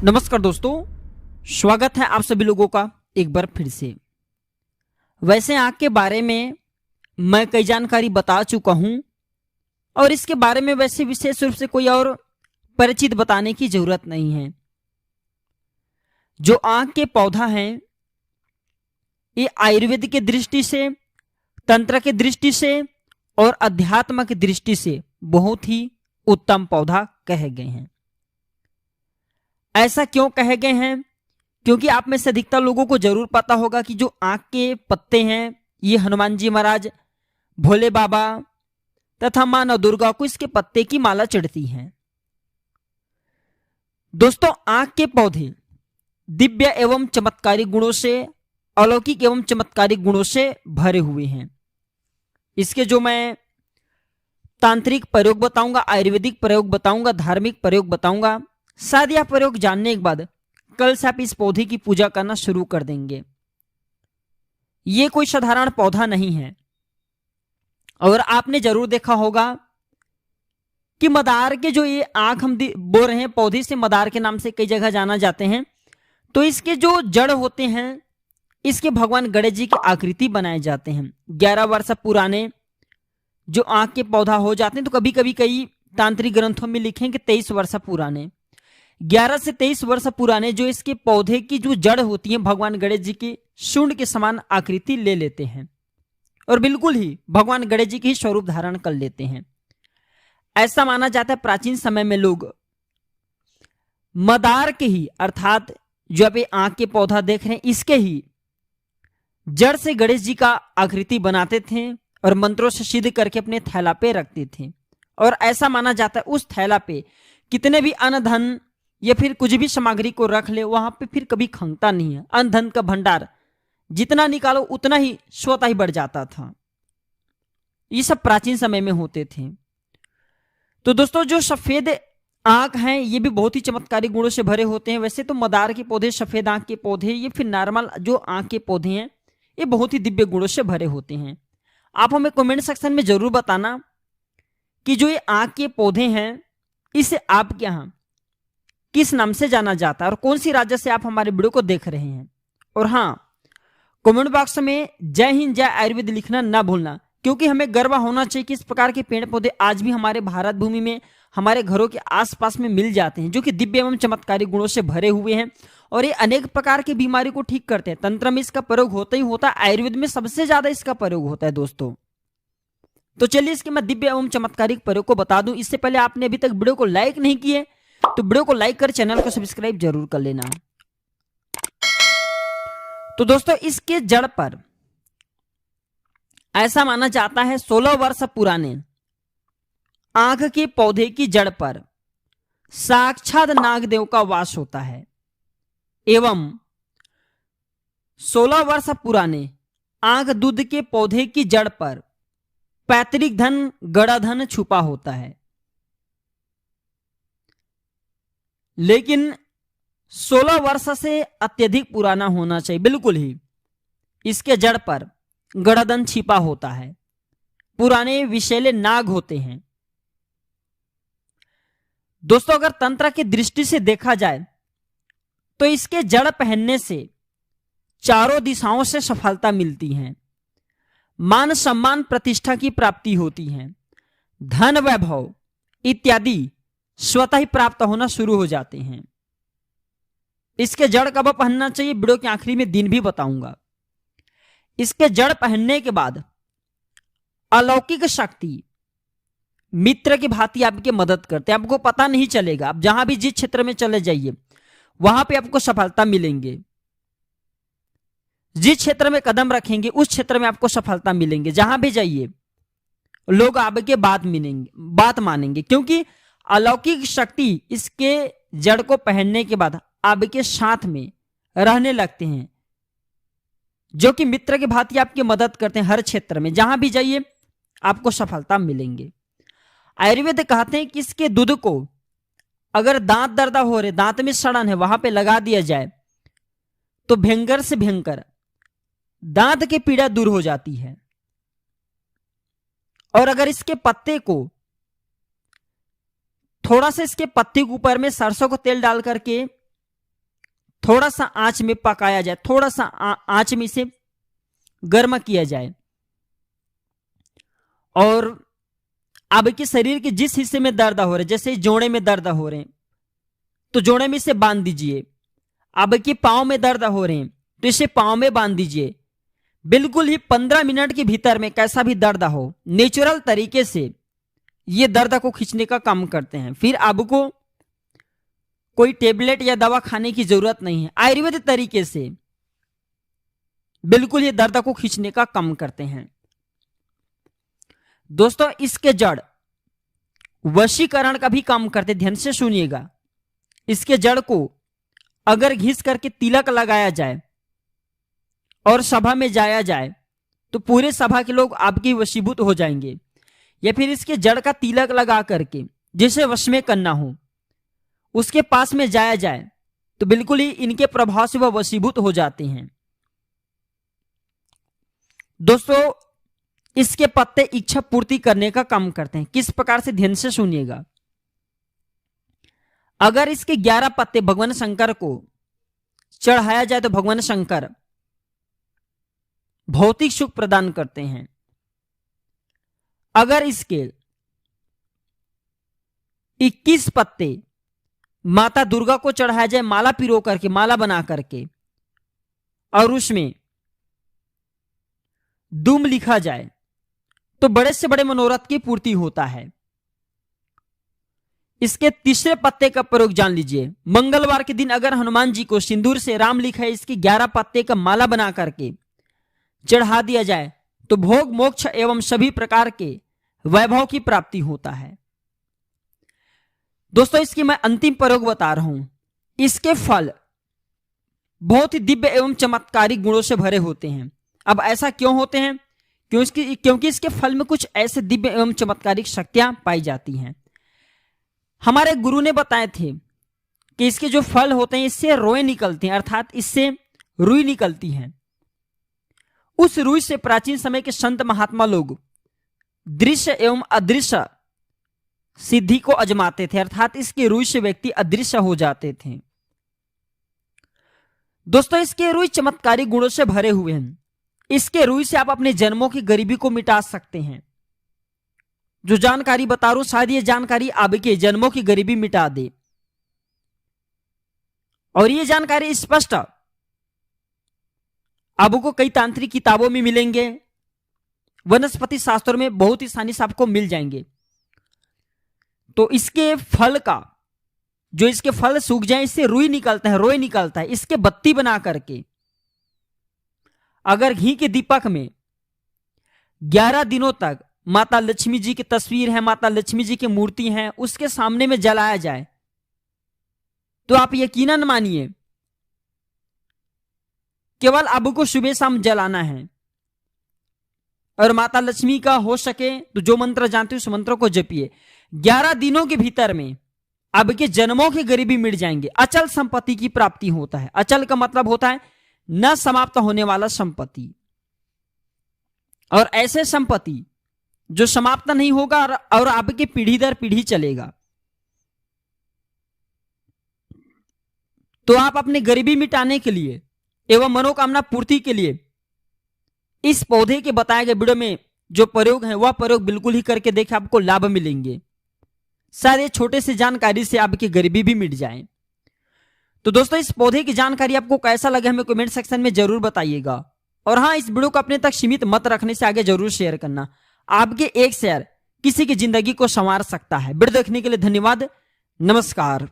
नमस्कार दोस्तों, स्वागत है आप सभी लोगों का एक बार फिर से। वैसे आँख के बारे में मैं कई जानकारी बता चुका हूं और इसके बारे में वैसे विशेष रूप से कोई और परिचित बताने की जरूरत नहीं है। जो आँख के पौधा हैं ये आयुर्वेद की दृष्टि से, तंत्र की दृष्टि से और अध्यात्म की दृष्टि से बहुत ही उत्तम पौधा कहे गए हैं। ऐसा क्यों कहे गए हैं? क्योंकि आप में से अधिकतर लोगों को जरूर पता होगा कि जो आँख के पत्ते हैं ये हनुमान जी महाराज, भोले बाबा तथा मां नव दुर्गा को इसके पत्ते की माला चढ़ती हैं। दोस्तों, आँख के पौधे दिव्य एवं चमत्कारिक गुणों से, अलौकिक एवं चमत्कारिक गुणों से भरे हुए हैं। इसके जो मैं तांत्रिक प्रयोग बताऊंगा, आयुर्वेदिक प्रयोग बताऊंगा, धार्मिक प्रयोग बताऊंगा, शायद यह प्रयोग जानने के बाद कल से आप इस पौधे की पूजा करना शुरू कर देंगे। ये कोई साधारण पौधा नहीं है। और आपने जरूर देखा होगा कि मदार के जो ये आंख हम बोल रहे हैं पौधे से, मदार के नाम से कई जगह जाना जाते हैं। तो इसके जो जड़ होते हैं इसके भगवान गणेश जी की आकृति बनाए जाते हैं। 11 वर्ष पुराने जो आंख के पौधा हो जाते हैं, तो कभी कभी कई तांत्रिक ग्रंथों में लिखे कि 23 वर्ष पुराने, 11 से 23 वर्ष पुराने जो इसके पौधे की जो जड़ होती है भगवान गणेश जी की शुंड के समान आकृति ले लेते हैं और बिल्कुल ही भगवान गणेश जी की स्वरूप धारण कर लेते हैं। ऐसा माना जाता है प्राचीन समय में लोग मदार के ही, अर्थात जो आप आंख के पौधा देख रहे हैं इसके ही जड़ से गणेश जी का आकृति बनाते थे और मंत्रों से सिद्ध करके अपने थैला पे रखते थे। और ऐसा माना जाता है उस थैला पे कितने भी अन्न धन या फिर कुछ भी सामग्री को रख ले वहां पे फिर कभी खंगता नहीं है। अन्न धन का भंडार जितना निकालो उतना ही स्वतः ही बढ़ जाता था। ये सब प्राचीन समय में होते थे। तो दोस्तों, जो सफेद आंख हैं ये भी बहुत ही चमत्कारिक गुणों से भरे होते हैं। वैसे तो मदार के पौधे, सफेद आंख के पौधे, ये फिर नॉर्मल जो आंख के पौधे हैं ये बहुत ही दिव्य गुणों से भरे होते हैं। आप हमें कमेंट सेक्शन में जरूर बताना कि जो ये आंख के पौधे हैं इसे आपके यहाँ किस नाम से जाना जाता है और कौन सी राज्य से आप हमारे वीडियो को देख रहे हैं। और हाँ, कमेंट बॉक्स में जय हिंद, जय आयुर्वेद लिखना ना भूलना, क्योंकि हमें गर्व होना चाहिए कि इस प्रकार के पेड़ पौधे आज भी हमारे भारत भूमि में, हमारे घरों के आसपास में मिल जाते हैं, जो कि दिव्य एवं चमत्कारिक गुणों से भरे हुए हैं और ये अनेक प्रकार की बीमारी को ठीक करते हैं। तंत्र में इसका प्रयोग होता ही होता है, आयुर्वेद में सबसे ज्यादा इसका प्रयोग होता है दोस्तों। तो चलिए इसके मैं दिव्य एवं चमत्कारिक प्रयोग को बता दूं। इससे पहले आपने अभी तक वीडियो को लाइक नहीं किए तो वीडियो को लाइक कर चैनल को सब्सक्राइब जरूर कर लेना। तो दोस्तों, इसके जड़ पर ऐसा माना जाता है 16 वर्ष पुराने आंख के पौधे की जड़ पर साक्षात नागदेव का वास होता है एवं 16 वर्ष पुराने आंख दूध के पौधे की जड़ पर पैतृक धन, गड़ा धन छुपा होता है। लेकिन 16 वर्ष से अत्यधिक पुराना होना चाहिए, बिल्कुल ही। इसके जड़ पर गड़ाधन छिपा होता है, पुराने विषैले नाग होते हैं। दोस्तों, अगर तंत्र की दृष्टि से देखा जाए तो इसके जड़ पहनने से चारों दिशाओं से सफलता मिलती है, मान सम्मान प्रतिष्ठा की प्राप्ति होती है, धन वैभव इत्यादि स्वतः ही प्राप्त होना शुरू हो जाते हैं। इसके जड़ कब पहनना चाहिए वीडियो के आखिरी में दिन भी बताऊंगा। इसके जड़ पहनने के बाद अलौकिक शक्ति मित्र की भांति आपकी मदद करते हैं। आपको पता नहीं चलेगा, आप जहां भी जिस क्षेत्र में चले जाइए वहां पे आपको सफलता मिलेंगे। जिस क्षेत्र में कदम रखेंगे उस क्षेत्र में आपको सफलता मिलेंगे। जहां भी जाइए लोग आपके बात मानेंगे, क्योंकि अलौकिक शक्ति इसके जड़ को पहनने के बाद आपके साथ में रहने लगते हैं, जो कि मित्र की भांति आपकी मदद करते हैं। हर क्षेत्र में जहां भी जाइए आपको सफलता मिलेंगे। आयुर्वेद कहते हैं कि इसके दूध को अगर दांत दर्द हो रहे, दांत में सड़न है, वहां पे लगा दिया जाए तो भयंकर से भयंकर दांत की पीड़ा दूर हो जाती है। और अगर इसके पत्ते को थोड़ा सा इसके पत्ते के ऊपर में सरसों का तेल डाल करके थोड़ा सा आंच में पकाया जाए, थोड़ा सा आंच में इसे गर्म किया जाए। और आपके शरीर के जिस हिस्से में दर्द हो रहे, जैसे जोड़े में दर्द हो रहे हैं तो जोड़े में इसे बांध दीजिए। आपके पांव में दर्द हो रहे हैं तो इसे पांव में बांध दीजिए। बिल्कुल ही 15 मिनट के भीतर में कैसा भी दर्द हो, नेचुरल तरीके से ये दर्द को खींचने का काम करते हैं। फिर आपको कोई टेबलेट या दवा खाने की जरूरत नहीं है, आयुर्वेद तरीके से बिल्कुल ये दर्द को खींचने का काम करते हैं। दोस्तों, इसके जड़ वशीकरण का भी काम करते, ध्यान से सुनिएगा। इसके जड़ को अगर घिस करके तिलक लगाया जाए और सभा में जाया जाए तो पूरे सभा के लोग आपके वशीभूत हो जाएंगे। या फिर इसके जड़ का तिलक लगा करके जिसे वश में करना हो उसके पास में जाया जाए तो बिल्कुल ही इनके प्रभाव से वह वशीभूत हो जाते हैं। दोस्तों, इसके पत्ते इच्छा पूर्ति करने का काम करते हैं। किस प्रकार से, ध्यान से सुनिएगा। अगर इसके 11 पत्ते भगवान शंकर को चढ़ाया जाए तो भगवान शंकर भौतिक सुख प्रदान करते हैं। अगर इसके 21 पत्ते माता दुर्गा को चढ़ाया जाए, माला पिरो करके, माला बना करके, और उसमें दुम लिखा जाए तो बड़े से बड़े मनोरथ की पूर्ति होता है। इसके तीसरे पत्ते का प्रयोग जान लीजिए। मंगलवार के दिन अगर हनुमान जी को सिंदूर से राम लिखा है इसकी 11 पत्ते का माला बना करके चढ़ा दिया जाए तो भोग, मोक्ष एवं सभी प्रकार के वैभव की प्राप्ति होता है। दोस्तों, इसकी मैं अंतिम प्रयोग बता रहा हूं। इसके फल बहुत ही दिव्य एवं चमत्कारिक गुणों से भरे होते हैं। अब ऐसा क्यों होते हैं? क्योंकि इसके फल में कुछ ऐसे दिव्य एवं चमत्कारिक शक्तियां पाई जाती हैं। हमारे गुरु ने बताए थे कि इसके जो फल होते हैं इससे रोए निकलती हैं, अर्थात इससे रुई निकलती हैं। उस रुई से प्राचीन समय के संत महात्मा लोग दृश्य एवं अदृश्य सिद्धि को अजमाते थे, अर्थात इसके रुई से व्यक्ति अदृश्य हो जाते थे। दोस्तों, इसके रुई चमत्कारिक गुणों से भरे हुए हैं। इसके रुई से आप अपने जन्मों की गरीबी को मिटा सकते हैं। जो जानकारी बता रहा हूं शायद ये जानकारी आपके जन्मों की गरीबी मिटा दे। और ये जानकारी स्पष्ट आपको कई तांत्रिक किताबों में मिलेंगे, वनस्पति शास्त्रों में बहुत ही आसानी से आपको मिल जाएंगे। तो इसके फल का, जो इसके फल सूख जाए इससे रुई निकलता है, रोए निकलता है। इसके बत्ती बना करके अगर घी के दीपक में 11 दिनों तक माता लक्ष्मी जी की तस्वीर है, माता लक्ष्मी जी की मूर्ति है, उसके सामने में जलाया जाए तो आप यकीनन मानिए केवल आपको सुबह शाम जलाना है। और माता लक्ष्मी का हो सके तो जो मंत्र जानते हो उस मंत्र को जपिए। 11 दिनों के भीतर में आपके जन्मों की गरीबी मिट जाएंगे। अचल संपत्ति की प्राप्ति होता है। अचल का मतलब होता है न समाप्त होने वाला संपत्ति, और ऐसे संपत्ति जो समाप्त नहीं होगा और आपकी पीढ़ी दर पीढ़ी चलेगा। तो आप अपनी गरीबी मिटाने के लिए एवं मनोकामना पूर्ति के लिए इस पौधे के बताए गए वीडियो में जो प्रयोग है वह प्रयोग बिल्कुल ही करके देखें, आपको लाभ मिलेंगे। शायद ये छोटे से जानकारी से आपकी गरीबी भी मिट जाए। तो दोस्तों, इस पौधे की जानकारी आपको कैसा लगे हमें कमेंट सेक्शन में जरूर बताइएगा। और हाँ, इस वीडियो को अपने तक सीमित मत रखने से आगे जरूर शेयर करना। आपके एक शेयर किसी की जिंदगी को संवार सकता है। वीडियो देखने के लिए धन्यवाद। नमस्कार।